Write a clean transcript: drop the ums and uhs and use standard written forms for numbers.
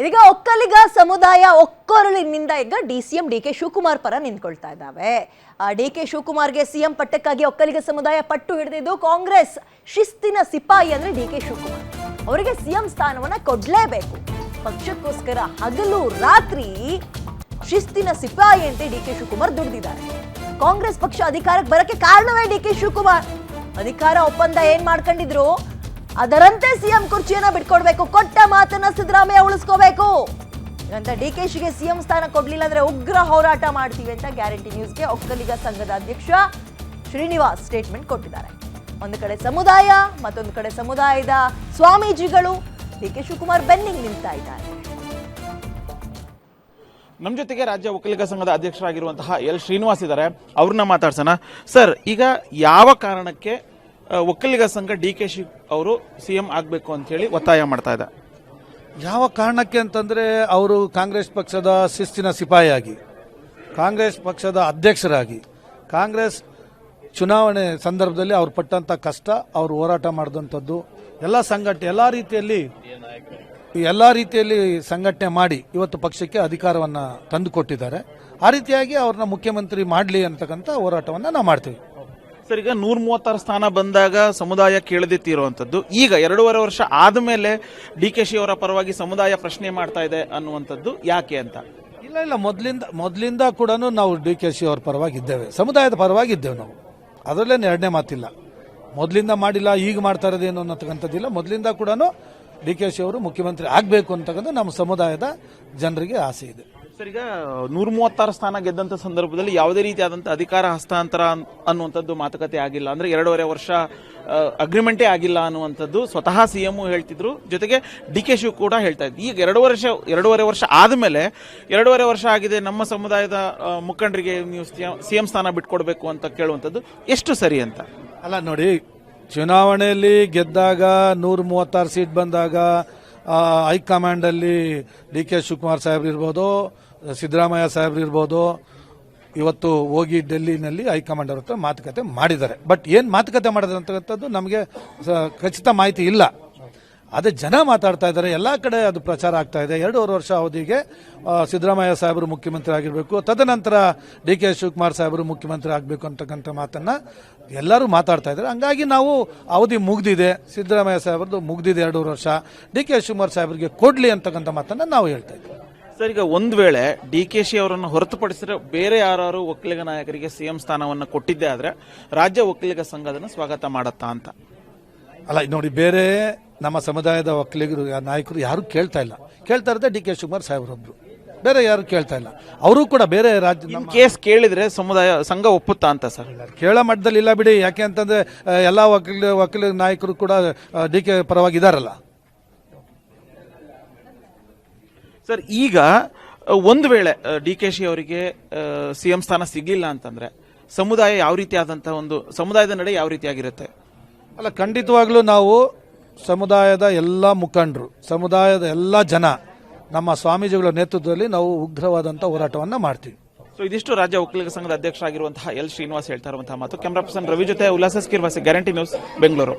ಇದೀಗ ಒಕ್ಕಲಿಗ ಸಮುದಾಯ ಒಕ್ಕೊರಳಿನಿಂದ ಈಗ ಡಿಸಿಎಂ ಡಿ ಕೆ ಶಿವಕುಮಾರ್ ಪರ ನಿಂತ್ಕೊಳ್ತಾ ಇದ್ದಾವೆ. ಡಿ ಕೆ ಶಿವಕುಮಾರ್ಗೆ ಸಿಎಂ ಪಟ್ಟಕ್ಕಾಗಿ ಒಕ್ಕಲಿಗ ಸಮುದಾಯ ಪಟ್ಟು ಹಿಡಿದಿದ್ದು ಕಾಂಗ್ರೆಸ್ ಶಿಸ್ತಿನ ಸಿಪಾಯಿ ಅಂದ್ರೆ ಡಿ ಕೆ ಶಿವಕುಮಾರ್. ಅವರಿಗೆ ಸಿಎಂ ಸ್ಥಾನವನ್ನ ಕೊಡ್ಲೇಬೇಕು. ಪಕ್ಷಕ್ಕೋಸ್ಕರ ಹಗಲು ರಾತ್ರಿ ಶಿಸ್ತಿನ ಸಿಪಾಯಿ ಅಂತ ಡಿ ಕೆ ಶಿವಕುಮಾರ್ ದುಡಿದಿದ್ದಾರೆ. ಕಾಂಗ್ರೆಸ್ ಪಕ್ಷ ಅಧಿಕಾರಕ್ಕೆ ಬರಕ್ಕೆ ಕಾರಣವೇ ಡಿ ಕೆ ಶಿವಕುಮಾರ್. ಅಧಿಕಾರ ಒಪ್ಪಂದ ಏನ್ ಮಾಡ್ಕೊಂಡಿದ್ರು ಅದರಂತೆ ಸಿಎಂ ಕುರ್ಚಿಯನ್ನ ಬಿಟ್ಕೊಡ್ಬೇಕು. ಕೊಟ್ಟ ಮಾತನ್ನ ಸಿದ್ದರಾಮಯ್ಯ ಉಳಿಸ್ಕೋಬೇಕು ಅಂತ ಡಿಕೆಶಿಗೆ ಸಿಎಂ ಸ್ಥಾನ ಕೊಡ್ಲಿಲ್ಲ ಅಂದ್ರೆ ಉಗ್ರ ಹೋರಾಟ ಮಾಡ್ತೀವಿ ಅಂತ ಗ್ಯಾರಂಟಿ ನ್ಯೂಸ್ಗೆ ಒಕ್ಕಲಿಗ ಸಂಘದ ಅಧ್ಯಕ್ಷ ಶ್ರೀನಿವಾಸ್ ಸ್ಟೇಟ್ಮೆಂಟ್ ಕೊಟ್ಟಿದ್ದಾರೆ. ಒಂದು ಕಡೆ ಸಮುದಾಯ, ಮತ್ತೊಂದು ಕಡೆ ಸಮುದಾಯದ ಸ್ವಾಮೀಜಿಗಳು ಡಿ ಕೆ ಶಿವಕುಮಾರ್ ಬೆನ್ನಿಗೆ ನಿಲ್ತಾ ಇದ್ದಾರೆ. ನಮ್ಮ ಜೊತೆಗೆ ರಾಜ್ಯ ಒಕ್ಕಲಿಗ ಸಂಘದ ಅಧ್ಯಕ್ಷರಾಗಿರುವಂತಹ ಎಲ್ ಶ್ರೀನಿವಾಸ್ ಇದ್ದಾರೆ. ಅವ್ರನ್ನ ಮಾತಾಡ್ಸೋಣ. ಸರ್, ಈಗ ಯಾವ ಕಾರಣಕ್ಕೆ ಒಕ್ಕಲಿಗ ಸಂಘ ಡಿ ಕೆ ಶಿ ಅವರು ಸಿಎಂ ಆಗಬೇಕು ಅಂತ ಹೇಳಿ ಒತ್ತಾಯ ಮಾಡ್ತಾ ಇದೆ? ಯಾವ ಕಾರಣಕ್ಕೆ ಅಂತಂದ್ರೆ, ಅವರು ಕಾಂಗ್ರೆಸ್ ಪಕ್ಷದ ಶಿಸ್ತಿನ ಸಿಪಾಯಿಯಾಗಿ, ಕಾಂಗ್ರೆಸ್ ಪಕ್ಷದ ಅಧ್ಯಕ್ಷರಾಗಿ, ಕಾಂಗ್ರೆಸ್ ಚುನಾವಣೆ ಸಂದರ್ಭದಲ್ಲಿ ಅವ್ರು ಪಟ್ಟಂತ ಕಷ್ಟ, ಅವರು ಹೋರಾಟ ಮಾಡಿದಂಥದ್ದು ಎಲ್ಲ ರೀತಿಯಲ್ಲಿ ಸಂಘಟನೆ ಮಾಡಿ ಇವತ್ತು ಪಕ್ಷಕ್ಕೆ ಅಧಿಕಾರವನ್ನ ತಂದುಕೊಟ್ಟಿದ್ದಾರೆ. ಆ ರೀತಿಯಾಗಿ ಅವ್ರನ್ನ ಮುಖ್ಯಮಂತ್ರಿ ಮಾಡಲಿ ಅಂತಕ್ಕಂಥ ಹೋರಾಟವನ್ನ ನಾವು ಮಾಡ್ತೀವಿ. ಸರ್, ಈಗ 136 ಸ್ಥಾನ ಬಂದಾಗ ಸಮುದಾಯ ಕೇಳದಿತ್ತಿರುವಂತದ್ದು, ಈಗ 2.5 ವರ್ಷ ಆದ್ಮೇಲೆ ಡಿ ಕೆ ಶಿ ಅವರ ಪರವಾಗಿ ಸಮುದಾಯ ಪ್ರಶ್ನೆ ಮಾಡ್ತಾ ಇದೆ ಅನ್ನುವಂಥದ್ದು ಯಾಕೆ ಅಂತ? ಇಲ್ಲ, ಮೊದಲಿಂದ ಕೂಡ ನಾವು ಡಿ ಕೆ ಶಿ ಅವ್ರ ಪರವಾಗಿ ಇದ್ದೇವೆ, ಸಮುದಾಯದ ಪರವಾಗಿ ಇದ್ದೇವೆ ನಾವು. ಅದರಲ್ಲೇನು ಎರಡನೇ ಮಾತಿಲ್ಲ. ಮೊದಲಿಂದ ಮಾಡಿಲ್ಲ, ಈಗ ಮಾಡ್ತಾ ಇರೋದೇನು ಅನ್ನತಕ್ಕಂಥದ್ದಿಲ್ಲ. ಮೊದಲಿಂದ ಕೂಡ ಡಿ ಕೆ ಶಿ ಅವರು ಮುಖ್ಯಮಂತ್ರಿ ಆಗಬೇಕು ಅಂತಕ್ಕಂಥ ನಮ್ಮ ಸಮುದಾಯದ ಜನರಿಗೆ ಆಸೆ ಇದೆ. ಸರ್, ಈಗ 136 ಸ್ಥಾನ ಗೆದ್ದಂತ ಸಂದರ್ಭದಲ್ಲಿ ಯಾವುದೇ ರೀತಿಯಾದಂತಹ ಅಧಿಕಾರ ಹಸ್ತಾಂತರ ಅನ್ನುವಂಥದ್ದು ಮಾತುಕತೆ ಆಗಿಲ್ಲ. ಅಂದ್ರೆ 2.5 ವರ್ಷ ಅಗ್ರಿಮೆಂಟೇ ಆಗಿಲ್ಲ ಅನ್ನುವಂಥದ್ದು ಸ್ವತಃ ಸಿಎಂ ಹೇಳ್ತಿದ್ರು, ಜೊತೆಗೆ ಡಿ ಕೆ ಶಿವ್ ಕೂಡ ಹೇಳ್ತಾ ಇದ್ರು. ಈಗ 2.5 ವರ್ಷ ಆದ್ಮೇಲೆ 2.5 ವರ್ಷ ಆಗಿದೆ, ನಮ್ಮ ಸಮುದಾಯದ ಮುಖಂಡರಿಗೆ ನೀವು ಸಿಎಂ ಸ್ಥಾನ ಬಿಟ್ಕೊಡ್ಬೇಕು ಅಂತ ಕೇಳುವಂಥದ್ದು ಎಷ್ಟು ಸರಿ ಅಂತ? ಅಲ್ಲ ನೋಡಿ, ಚುನಾವಣೆಯಲ್ಲಿ ಗೆದ್ದಾಗ 136 ಸೀಟ್ ಬಂದಾಗ ಹೈಕಮಾಂಡ್ ಅಲ್ಲಿ ಡಿ ಕೆ ಶಿವಕುಮಾರ್ ಸಾಹೇಬ್ರು ಇರ್ಬೋದು, ಸಿದ್ದರಾಮಯ್ಯ ಸಾಹೇಬ್ರು ಇರ್ಬೋದು, ಇವತ್ತು ಹೋಗಿ ಡೆಲ್ಲಿನಲ್ಲಿ ಹೈಕಮಾಂಡ್ ಅವ್ರ ಹತ್ರ ಮಾತುಕತೆ ಮಾಡಿದ್ದಾರೆ. ಬಟ್ ಏನ್ ಮಾತುಕತೆ ಮಾಡಿದ್ರೆ ಅಂತಕ್ಕಂಥದ್ದು ನಮಗೆ ಖಚಿತ ಮಾಹಿತಿ ಇಲ್ಲ. ಅದೇ ಜನ ಮಾತಾಡ್ತಾ ಇದ್ದಾರೆ, ಎಲ್ಲಾ ಕಡೆ ಅದು ಪ್ರಚಾರ ಆಗ್ತಾ ಇದೆ. 2.5 ವರ್ಷ ಅವಧಿಗೆ ಸಿದ್ದರಾಮಯ್ಯ ಸಾಹೇಬರು ಮುಖ್ಯಮಂತ್ರಿ ಆಗಿರಬೇಕು, ತದನಂತರ ಡಿ ಕೆ ಶಿವಕುಮಾರ್ ಸಾಹೇಬರು ಮುಖ್ಯಮಂತ್ರಿ ಆಗಬೇಕು ಅಂತಕ್ಕಂಥ ಮಾತನ್ನ ಎಲ್ಲರೂ ಮಾತಾಡ್ತಾ ಇದ್ದಾರೆ. ಹಂಗಾಗಿ ನಾವು ಅವಧಿ ಮುಗ್ದಿದೆ, ಸಿದ್ದರಾಮಯ್ಯ ಸಾಹೇಬ್ರದ್ದು ಮುಗ್ದಿದೆ 2.5 ವರ್ಷ, ಡಿ ಕೆ ಶಿವಕುಮಾರ್ ಸಾಹೇಬರಿಗೆ ಕೊಡ್ಲಿ ಅಂತಕ್ಕಂಥ ಮಾತನ್ನ ನಾವು ಹೇಳ್ತಾ ಇದ್ದೀವಿ. ಸರ್, ಈಗ ಒಂದ್ ವೇಳೆ ಡಿ ಕೆ ಶಿ ಅವರನ್ನು ಹೊರತುಪಡಿಸಿದ್ರೆ ಬೇರೆ ಯಾರು ಒಕ್ಕಲಿಗ ನಾಯಕರಿಗೆ ಸಿಎಂ ಸ್ಥಾನವನ್ನು ಕೊಟ್ಟಿದ್ದೇ ಆದ್ರೆ ರಾಜ್ಯ ಒಕ್ಕಲಿಗ ಸಂಘ ಅದನ್ನು ಸ್ವಾಗತ ಮಾಡತ್ತಾ ಅಂತ? ಅಲ್ಲ ನೋಡಿ, ಬೇರೆ ನಮ್ಮ ಸಮುದಾಯದ ಒಕ್ಕಲಿಗರು ನಾಯಕರು ಯಾರು ಕೇಳ್ತಾ ಇಲ್ಲ. ಕೇಳ್ತಾ ಇರೋದೇ ಡಿ ಕೆ ಶಿವಕುಮಾರ್ ಸಾಹೇಬ್ರೊಬ್ರು, ಬೇರೆ ಯಾರು ಕೇಳ್ತಾ ಇಲ್ಲ. ಅವರು ಕೂಡ ಬೇರೆ ರಾಜ್ಯ ಕೇಸ್ ಕೇಳಿದ್ರೆ ಸಮುದಾಯ ಸಂಘ ಒಪ್ಪುತ್ತಾ ಅಂತ? ಸರ್, ಕೇಳೋ ಮಟ್ಟದಲ್ಲಿ ಇಲ್ಲ ಬಿಡಿ. ಯಾಕೆ ಅಂತಂದ್ರೆ ಎಲ್ಲ ವಕೀಲ ನಾಯಕರು ಕೂಡ ಡಿ ಕೆ ಪರವಾಗಿ ಇದಾರಲ್ಲ. ಸರ್, ಈಗ ಒಂದು ವೇಳೆ ಡಿ ಕೆ ಶಿ ಅವರಿಗೆ ಸಿಎಂ ಸ್ಥಾನ ಸಿಗಲಿಲ್ಲ ಅಂತಂದ್ರೆ ಸಮುದಾಯ ಯಾವ ರೀತಿ ಆದಂತಹ ಒಂದು ಸಮುದಾಯದ ನಡೆ ಯಾವ ರೀತಿಯಾಗಿರುತ್ತೆ? ಅಲ್ಲ, ಖಂಡಿತವಾಗ್ಲೂ ನಾವು ಸಮುದಾಯದ ಎಲ್ಲ ಮುಖಂಡರು, ಸಮುದಾಯದ ಎಲ್ಲ ಜನ, ನಮ್ಮ ಸ್ವಾಮೀಜಿಗಳ ನೇತೃತ್ವದಲ್ಲಿ ನಾವು ಉಗ್ರವಾದಂಥ ಹೋರಾಟವನ್ನ ಮಾಡ್ತೀವಿ. ಸೊ ಇದಿಷ್ಟು ರಾಜ್ಯ ಒಕ್ಕಲಿಗ ಸಂಘದ ಅಧ್ಯಕ್ಷರಾಗಿರುವಂತಹ ಎಲ್ ಶ್ರೀನಿವಾಸ್ ಹೇಳ್ತಾ ಇರುವಂತಹ ಮಾತು. ಕ್ಯಾಮರಾ ಪರ್ಸನ್ ರವಿ ಜೊತೆ ಉಲ್ಲಾಸ ಸ್ಕಿರ್ವಾಸಿ, ಗ್ಯಾರಂಟಿ ನ್ಯೂಸ್, ಬೆಂಗಳೂರು.